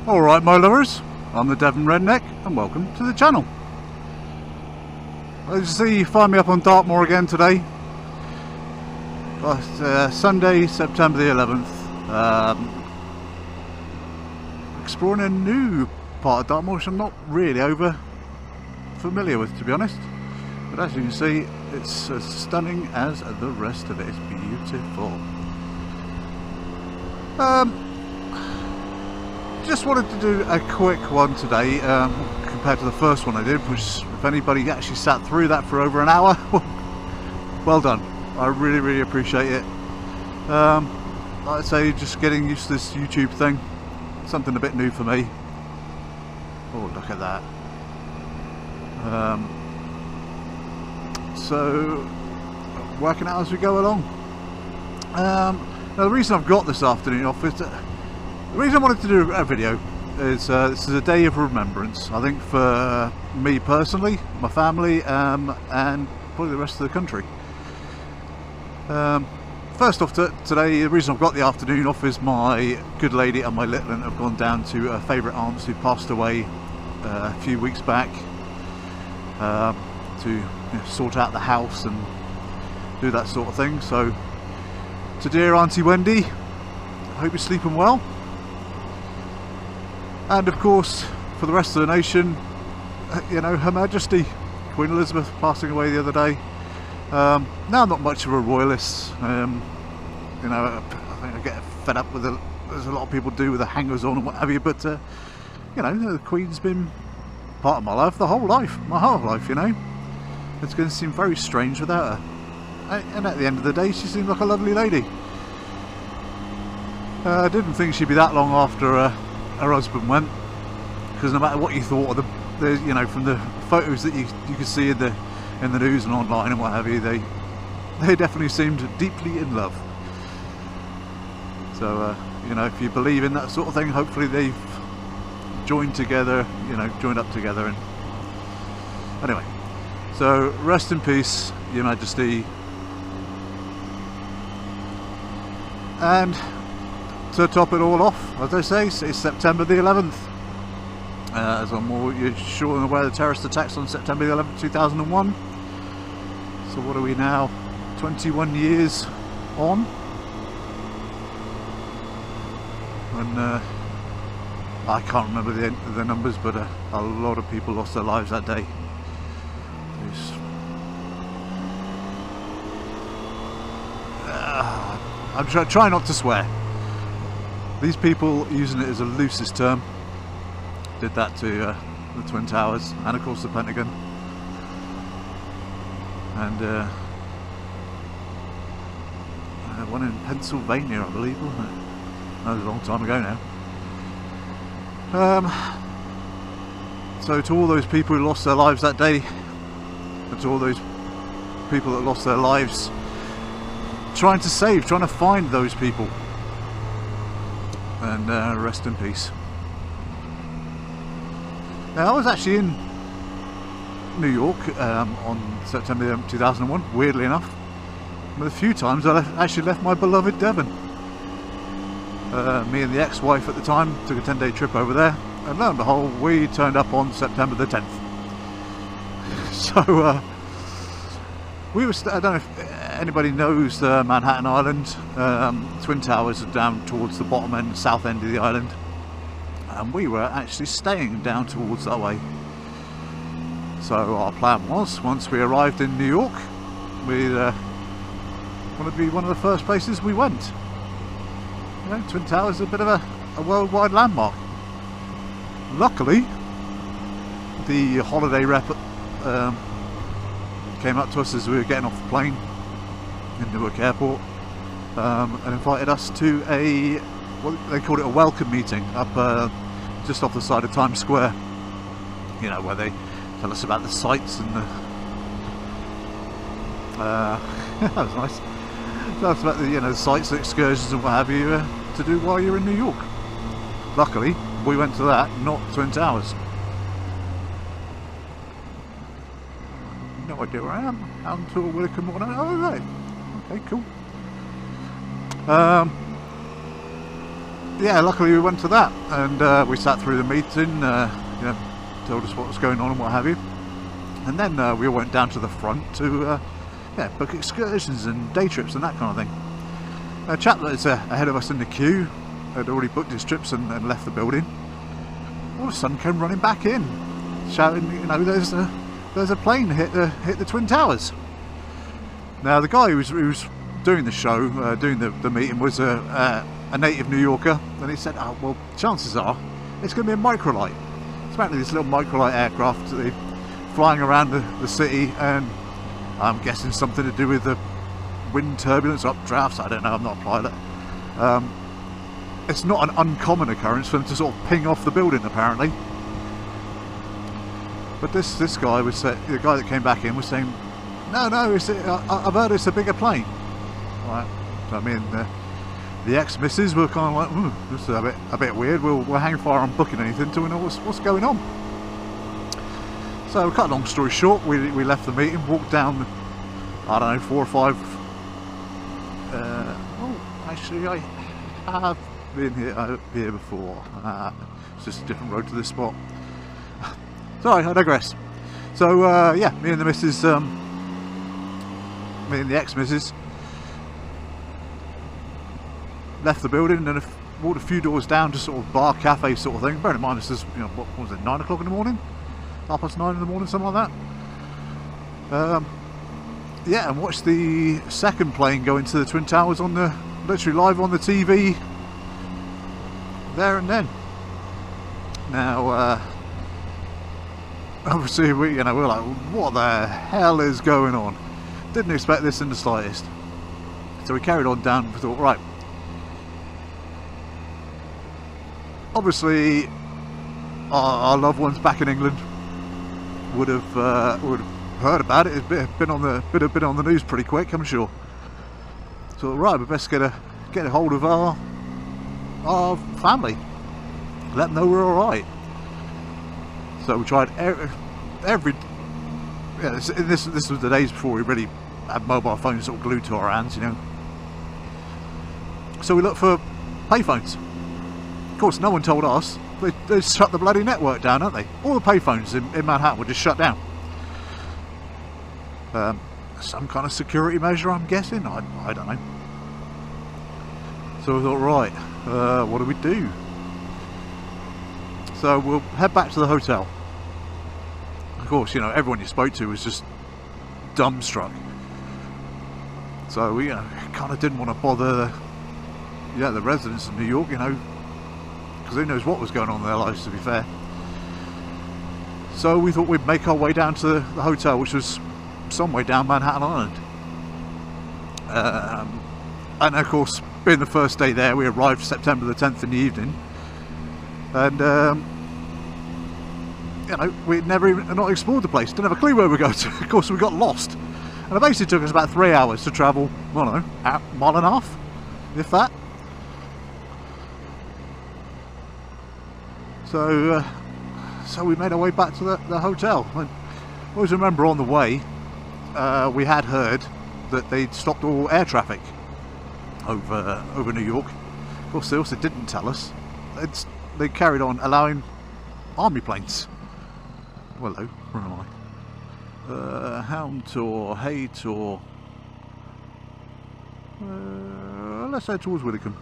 Alright my lovers, I'm the Devon Redneck and welcome to the channel. As you see, you find me up on Dartmoor again today. Sunday, September the 11th. Exploring a new part of Dartmoor which I'm not really over familiar with, to be honest. But as you can see, it's as stunning as the rest of it. It's beautiful. Just wanted to do a quick one today compared to the first one I did, which if anybody actually sat through that for over an hour, well done. I really appreciate it. Like I say, just getting used to this YouTube thing, something a bit new for me. Oh, look at that. So working out as we go along. Now the reason I've got this afternoon off is the reason I wanted to do a video is this is a day of remembrance, I think, for me personally, my family, and probably the rest of the country. First off, today, the reason I've got the afternoon off is my good lady and my little one have gone down to a favourite aunts who passed away a few weeks back to sort out the house and do that sort of thing. So, to dear Auntie Wendy, I hope you're sleeping well. And of course, for the rest of the nation, you know, Her Majesty Queen Elizabeth passing away the other day. Now I'm not much of a royalist. You know, I think I get fed up with as a lot of people do, with the hangers on and what have you. But you know, the Queen's been part of my life, the whole life, my whole life. You know, it's going to seem very strange without her. And at the end of the day, she seemed like a lovely lady. I didn't think she'd be that long after her husband went, because no matter what you thought of the you know, from the photos that you could see in the news and online and what have you, they definitely seemed deeply in love. So you know, if you believe in that sort of thing, hopefully they've joined together, you know, joined up together. And anyway, so rest in peace, Your Majesty. And to top it all off, as I say, it's September the 11th. As I'm more sure and aware, the terrorist attacks on September the 11th, 2001. So what are we now? 21 years on? And I can't remember the numbers, but a lot of people lost their lives that day. I'm trying not to swear. These people, using it as a loosest term, did that to the Twin Towers and of course the Pentagon. And one in Pennsylvania, I believe, wasn't it? That was a long time ago now. So to all those people who lost their lives that day, and to all those people that lost their lives trying to find those people, and rest in peace. Now, I was actually in New York on September 2001, weirdly enough. But a few times I actually left my beloved Devon. Me and the ex-wife at the time took a 10-day trip over there, and lo and behold, we turned up on September the 10th. So we were, I don't know if anybody knows Manhattan Island. Twin Towers are down towards the bottom end, south end of the island, and we were actually staying down towards that way. So our plan was, once we arrived in New York, we wanted to be one of the first places we went. You know, Twin Towers is a bit of a worldwide landmark. Luckily, the holiday rep came up to us as we were getting off the plane in Newark Airport, and invited us to a, what they called it, a welcome meeting up just off the side of Times Square. You know, where they tell us about the sights and the that was nice. Tell us about the, you know, the sights, the excursions and what have you to do while you're in New York. Luckily, we went to that, not Twin Towers. No idea where I am. Until Willicombe morning. Oh, right. Okay, cool. yeah, luckily we went to that, and we sat through the meeting, you know, told us what was going on and what have you. And then we went down to the front to yeah, book excursions and day trips and that kind of thing. A chap that is ahead of us in the queue had already booked his trips and left the building. All of a sudden came running back in, shouting, you know, there's a plane hit the Twin Towers. Now the guy who was doing the show, doing the meeting, was a native New Yorker, and he said, oh, well, chances are it's going to be a microlight. It's apparently this little microlight aircraft flying around the city, and I'm guessing something to do with the wind turbulence, updrafts, I don't know, I'm not a pilot. It's not an uncommon occurrence for them to sort of ping off the building, apparently. But this guy was, the guy that came back in was saying, no, I've heard it's a bigger plane. Right. So I mean, the ex-missus were kind of like, this is a bit weird. We'll hang fire on booking anything until we know what's going on. So, cut a long story short, we left the meeting, walked down, I don't know, 4 or 5. Oh, actually, I have been here before. It's just a different road to this spot. Sorry, I digress. So, yeah, me and the missus, me and the ex-missus left the building and walked a few doors down to sort of bar, cafe sort of thing. Bear in mind, this is, you know, what was it, 9 o'clock in the morning? 9:30 in the morning, something like that. Yeah, and watched the second plane go into the Twin Towers on literally live on the TV there and then. Now, obviously, we're like, what the hell is going on? Didn't expect this in the slightest. So we carried on down. We thought, right. Obviously, our loved ones back in England would have heard about it. It'd been on the news pretty quick, I'm sure. So right, we best get a hold of our family, let them know we're all right. So we tried every. Yeah, this was the days before we really had mobile phones sort of glued to our hands, you know. So we looked for payphones. Of course, no one told us. They shut the bloody network down, haven't they? All the payphones in Manhattan were just shut down. Some kind of security measure, I'm guessing. I don't know. So we thought, right, what do we do? So we'll head back to the hotel. Of course, you know, everyone you spoke to was just dumbstruck. So we, kind of didn't want to bother, the residents of New York, you know, because who knows what was going on in their lives, to be fair. So we thought we'd make our way down to the hotel, which was some way down Manhattan Island. And of course, being the first day there, we arrived September the 10th in the evening. And, we'd never even not explored the place, didn't have a clue where we were going to. Of course, we got lost. And it basically took us about 3 hours to travel, I don't know, a mile and a half, if that. So we made our way back to the hotel. And I always remember on the way, we had heard that they'd stopped all air traffic over New York. Of course, they also didn't tell us. They carried on allowing army planes. Well, hello, where am I? Hound Tour, Hay Tour. Let's head towards Whitcomb.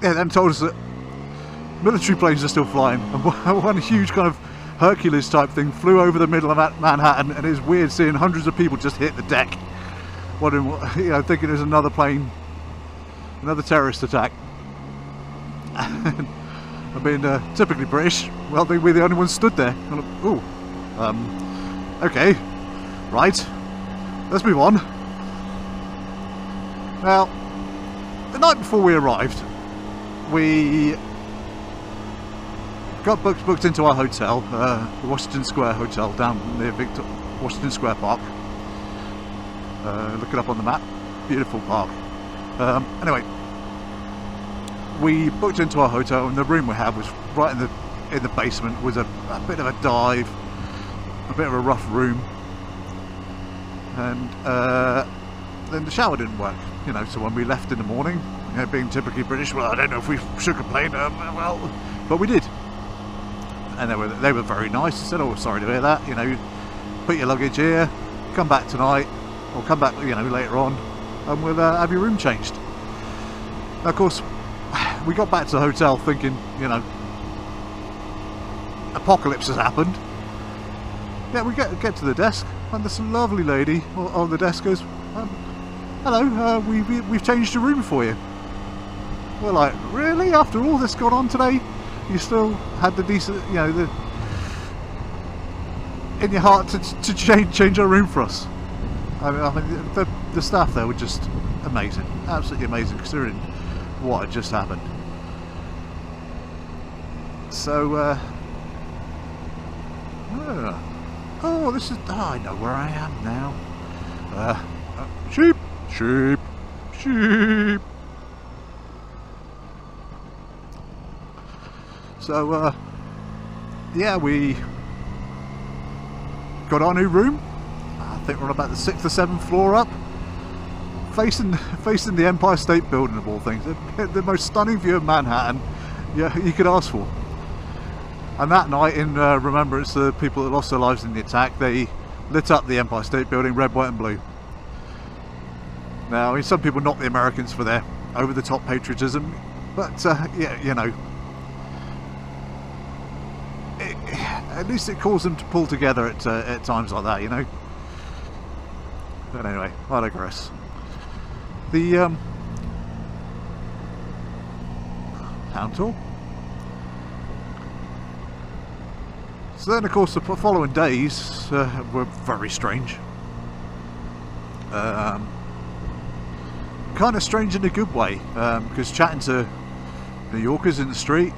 Yeah, then told us that military planes are still flying, and one huge kind of Hercules type thing flew over the middle of Manhattan, and it's weird seeing hundreds of people just hit the deck, wondering what, thinking there's another plane, another terrorist attack. I mean, typically British, well, we're the only ones stood there. Ooh, okay, right, let's move on. Now, the night before we arrived, we got booked into our hotel, the Washington Square Hotel down near Washington Square Park. Look it up on the map. Beautiful park. Anyway, we booked into our hotel, and the room we had was right in the basement. Was a bit of a dive, a bit of a rough room, and then the shower didn't work. You know, so when we left in the morning, you know, being typically British, well, I don't know if we should complain, well, but we did. And they were very nice. They said, "Oh, sorry to hear that. You know, put your luggage here, come back tonight, or come back, you know, later on, and we'll have your room changed." Now, of course, we got back to the hotel thinking, you know, apocalypse has happened. Yeah, we get to the desk, and there's some lovely lady on the desk goes, "Hello, we've changed your room for you." We're like, "Really? After all this got on today, you still had the decent, you know, in your heart to change our room for us?" I mean, the staff there were just amazing, absolutely amazing, considering what had just happened. So, oh, this is. Oh, I know where I am now. Sheep, sheep, sheep. So, yeah, we got our new room. I think we're on about the 6th or 7th floor up, facing the Empire State Building of all things. The most stunning view of Manhattan, yeah, you could ask for. And that night, in remembrance of the people that lost their lives in the attack, they lit up the Empire State Building red, white and blue. Now, I mean, some people knock the Americans for their over-the-top patriotism, but yeah, you know, at least it caused them to pull together at times like that, you know. But anyway, I digress. The town tour. So then, of course, the following days were very strange. Kind of strange in a good way, because chatting to New Yorkers in the street,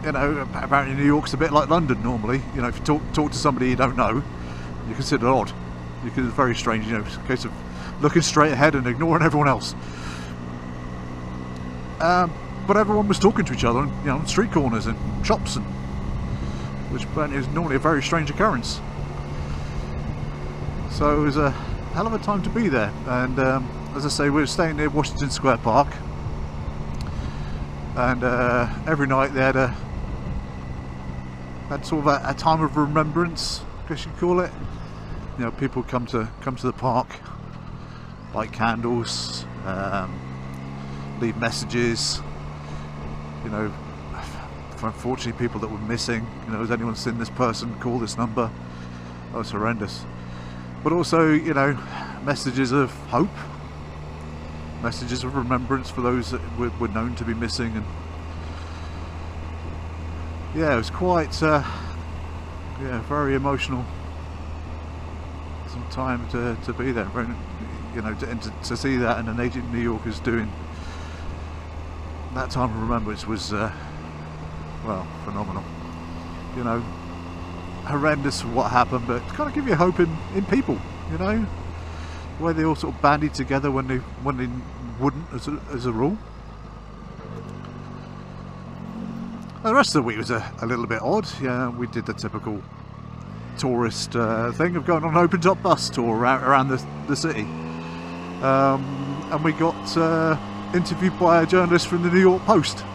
you know, apparently New York's a bit like London normally. You know, if you talk to somebody you don't know, you're considered odd. It's very strange, you know, it's a case of looking straight ahead and ignoring everyone else. But everyone was talking to each other, you know, on street corners and shops, and which apparently is normally a very strange occurrence. So it was a hell of a time to be there. And as I say, we were staying near Washington Square Park, and every night they had sort of a time of remembrance, I guess you'd call it. You know, people come to the park, light candles, leave messages. You know, for unfortunately people that were missing. You know, has anyone seen this person? Call this number. That was horrendous. But also, you know, messages of hope, messages of remembrance for those that were known to be missing, and yeah, it was quite yeah, very emotional. Some time to be there, very, you know, to see that, and the native New Yorkers doing that time of remembrance was well, phenomenal. You know, horrendous what happened, but kind of give you hope in people. You know, the way they all sort of bandied together when they wouldn't, as a rule. The rest of the week was a little bit odd. Yeah, we did the typical tourist thing of going on an open top bus tour around the city, and we got interviewed by a journalist from the New York Post.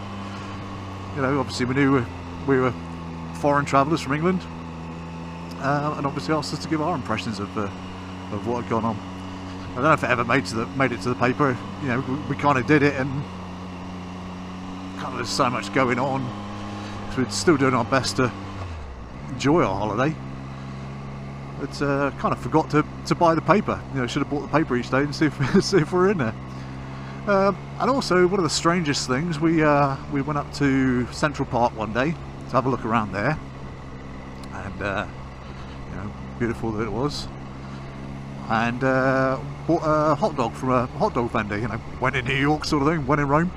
You know, obviously we knew we were foreign travellers from England, and obviously asked us to give our impressions of what had gone on. I don't know if it ever made it to the paper. You know, we kind of did it, and kind of there's so much going on, so we're still doing our best to enjoy our holiday. But kind of forgot to buy the paper. You know, should have bought the paper each day and see if we're in there. And also, one of the strangest things, we went up to Central Park one day to have a look around there, and you know, beautiful that it was, and bought a hot dog from a hot dog vendor. You know, when in New York sort of thing, when in Rome.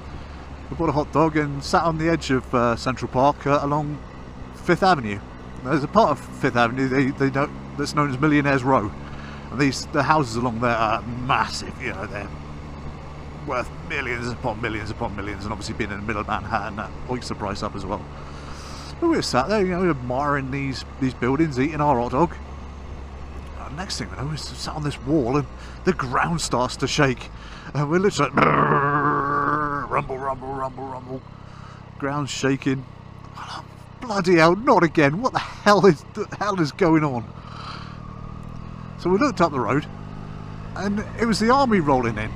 We bought a hot dog and sat on the edge of Central Park along Fifth Avenue. There's a part of Fifth Avenue that's known as Millionaire's Row, and the houses along there are massive. You know, they're worth millions upon millions upon millions, and obviously being in the middle of Manhattan, that hikes the price up as well. But we were sat there, you know, admiring these buildings, eating our hot dog, next thing we know, we're sat on this wall and the ground starts to shake. And we're literally like, rumble, rumble, rumble, rumble. Ground's shaking. Oh, bloody hell, not again. What the hell is going on? So we looked up the road and it was the army rolling in.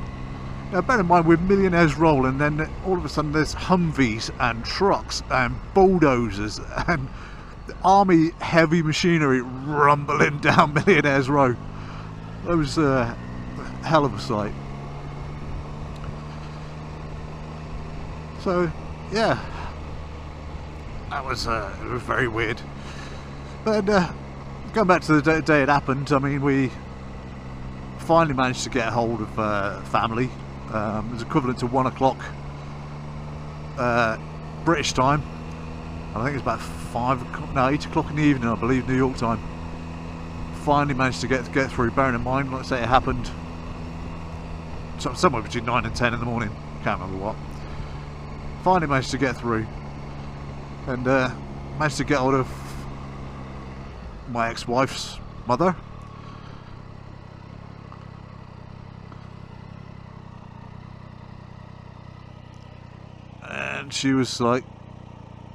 Now bear in mind, we're millionaires roll, and then all of a sudden there's Humvees and trucks and bulldozers and army heavy machinery rumbling down Millionaires Row. That was a hell of a sight. So yeah, that was it was very weird. But going back to the day it happened, I mean, we finally managed to get a hold of family. It was equivalent to 1 o'clock British time. I think it was about 5 o'clock, no, 8 o'clock in the evening, I believe, New York time. Finally managed to get through, bearing in mind, like I say, it happened somewhere between 9 and 10 in the morning, can't remember what. Finally managed to get through, and managed to get hold of my ex-wife's mother. And she was like,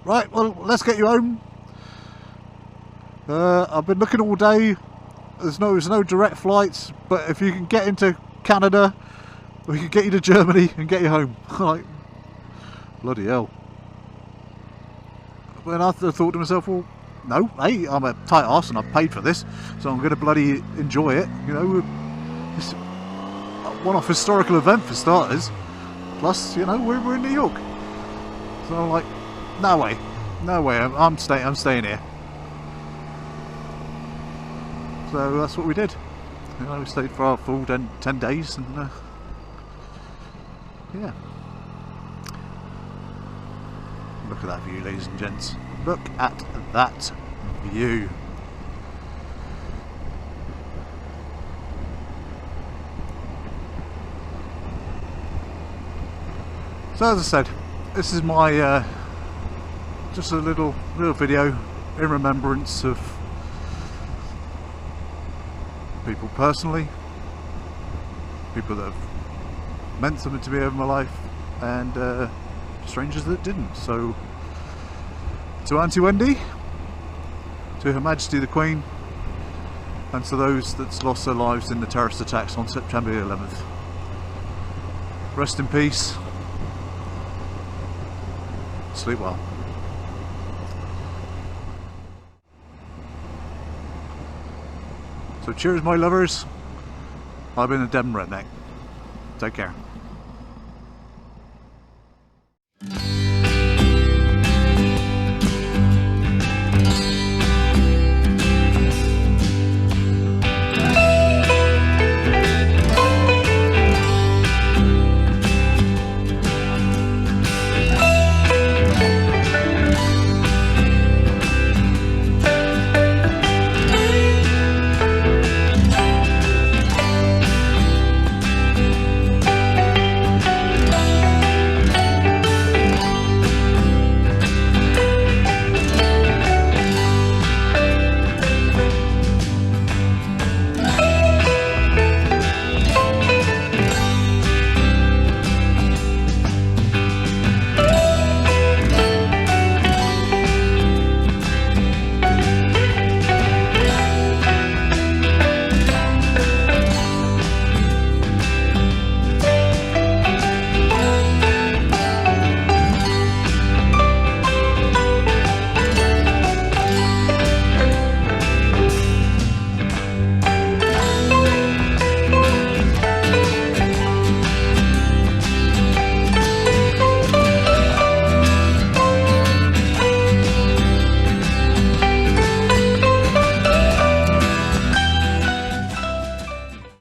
right, well, let's get you home. I've been looking all day. There's no direct flights, but if you can get into Canada, we can get you to Germany and get you home. Like, bloody hell. Then I thought to myself, well, no, hey, I'm a tight arse and I've paid for this, so I'm going to bloody enjoy it. You know, it's a one-off historical event for starters. Plus, you know, we're in New York. So I'm like, no way, no way, I'm staying here. So that's what we did. You know, we stayed for our full 10 days, and yeah. Look at that view, ladies and gents. Look at that view. So as I said, this is my just a little video in remembrance of people personally, people that have meant something to me over my life, and strangers that didn't. So to Auntie Wendy, to Her Majesty the Queen, and to those that's lost their lives in the terrorist attacks on September 11th. Rest in peace. Sleep well. So cheers, my lovers. I've been a Devon Redneck. Take care.